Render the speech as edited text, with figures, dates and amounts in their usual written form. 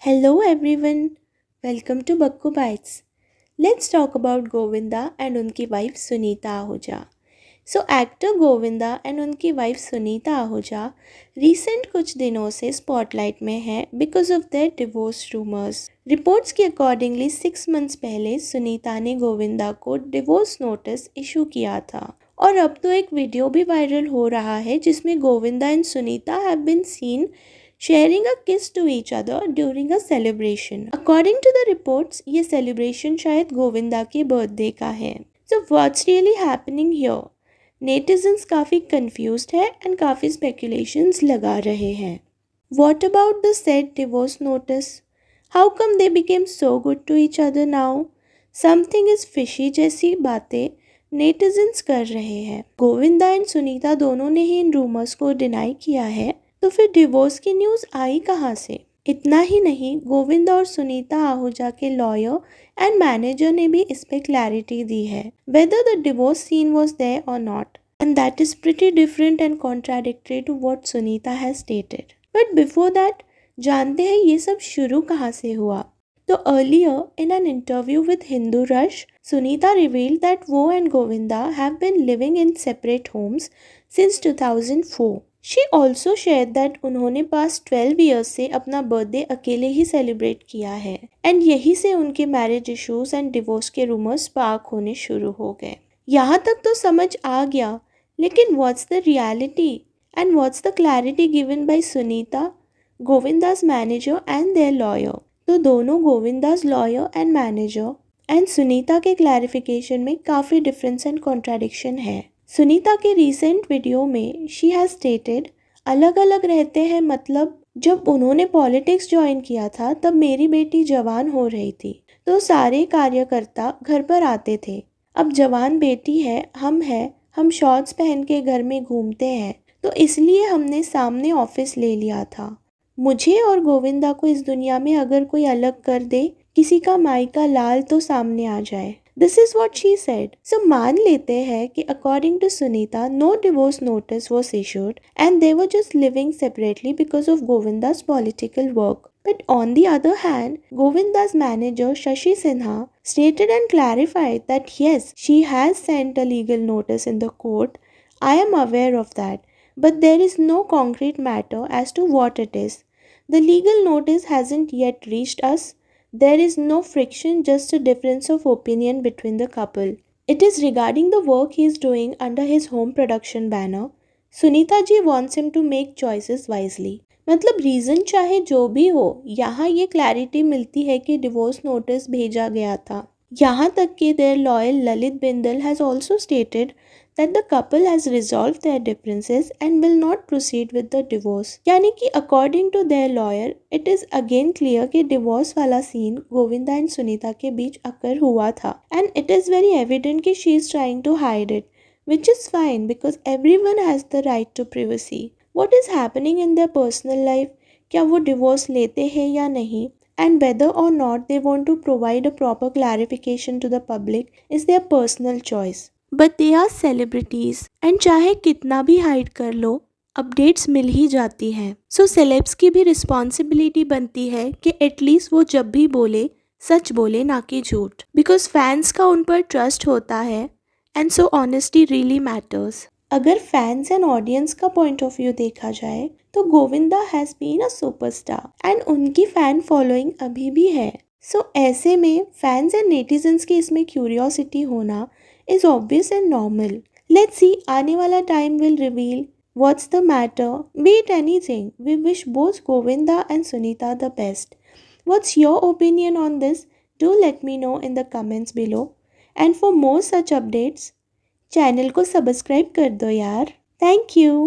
Hello everyone, welcome to Bakku Bites. Let's talk about Govinda and उनकी wife Sunita Ahuja. So actor Govinda and उनकी wife Sunita Ahuja recent कुछ दिनों से spotlight में है because of their divorce rumours. Reports के अकॉर्डिंगली 6 मंथ्स पहले सुनीता ने गोविंदा को डिवोर्स नोटिस इशू किया था और अब तो एक वीडियो भी वायरल हो रहा है जिसमें Govinda and Sunita have been seen sharing a kiss to each other during a celebration. According to the reports, ये celebration शायद गोविंदा के बर्थडे का है. So what's really happening here? Netizens काफ़ी confused है and काफ़ी speculations लगा रहे हैं. What about the said divorce notice? How come they became so good to each other now? Something is fishy जैसी बातें नेटिजन्स कर रहे हैं. गोविंदा एंड सुनीता दोनों ने ही इन रूमर्स को डिनाई किया है, तो फिर डिवोर्स की न्यूज़ आई कहाँ से? इतना ही नहीं, गोविंदा और सुनीता आहूजा के लॉयर एंड मैनेजर ने भी इस पे क्लैरिटी दी है whether the divorce scene was there or not, and that is pretty different and contradictory to what Sunita has stated. But before that जानते हैं ये सब शुरू कहाँ से हुआ. तो earlier in an interview with Hindu rush, Sunita revealed that वो and Govinda have been living in separate homes since 2004. She also shared that उन्होंने पास्ट 12 ईयर्स से अपना बर्थडे अकेले ही सेलिब्रेट किया है एंड यही से उनके मैरिज इश्यूज एंड डिवोर्स के रूमर्स स्पार्क होने शुरू हो गए. यहाँ तक तो समझ आ गया, लेकिन what's the reality and what's the clarity given by Sunita, Govinda's manager and their lawyer. तो दोनों Govinda's lawyer and manager and Sunita के क्लैरिफिकेशन में काफ़ी डिफरेंस एंड कॉन्ट्राडिक्शन है. सुनीता के रीसेंट वीडियो में शी हैज़ स्टेटेड अलग अलग रहते हैं, मतलब जब उन्होंने पॉलिटिक्स ज्वाइन किया था तब मेरी बेटी जवान हो रही थी तो सारे कार्यकर्ता घर पर आते थे. अब जवान बेटी है, हम शॉर्ट्स पहन के घर में घूमते हैं तो इसलिए हमने सामने ऑफिस ले लिया था. मुझे और गोविंदा को इस दुनिया में अगर कोई अलग कर दे, किसी का माई का लाल तो सामने आ जाए. This is what she said. So मान लेते हैं कि according to Sunita, no divorce notice was issued and they were just living separately because of Govinda's political work. But on the other hand, Govinda's manager Shashi Sinha stated and clarified that yes, she has sent a legal notice in the court. I am aware of that. But there is no concrete matter as to what it is. The legal notice hasn't yet reached us. There is no friction, just a difference of opinion between the couple. It is regarding the work he is doing under his home production banner. Sunita ji wants him to make choices wisely. मतलब reason चाहे जो भी हो, यहाँ ये clarity मिलती है कि डिवोर्स नोटिस भेजा गया था. यहाँ तक कि their lawyer Lalit Bindal has also stated that the couple has resolved their differences and will not proceed with the divorce. यानी कि according to their lawyer, it is again clear कि divorce वाला सीन गोविंदा एंड सुनीता के बीच अकर हुआ था and it is very evident कि she is trying to hide it, which is fine because everyone has the right to privacy. What is happening in their personal life, क्या वो divorce लेते हैं या नहीं, and whether or not they want to provide a proper clarification to the public is their personal choice. But they are celebrities and चाहे कितना भी hide कर लो, अपडेट्स मिल ही जाती हैं. सो सेलेब्स की भी रिस्पॉन्सिबिलिटी बनती है कि एटलीस्ट वो जब भी बोले सच बोले, ना कि झूठ, बिकॉज फैंस का उन पर ट्रस्ट होता है and so honesty really matters. अगर फैंस एंड ऑडियंस का पॉइंट ऑफ व्यू देखा जाए तो Govinda has been a superstar and उनकी फ़ैन फॉलोइंग अभी भी है. सो ऐसे में फैंस एंड नेटिजन्स की इसमें क्यूरियोसिटी होना is obvious and normal. Let's see, आने वाला time will reveal what's the matter, be it anything. We wish both Govinda and Sunita the best. What's your opinion on this? Do let me know in the comments below. And for more such updates, channel को subscribe कर दो यार. Thank you.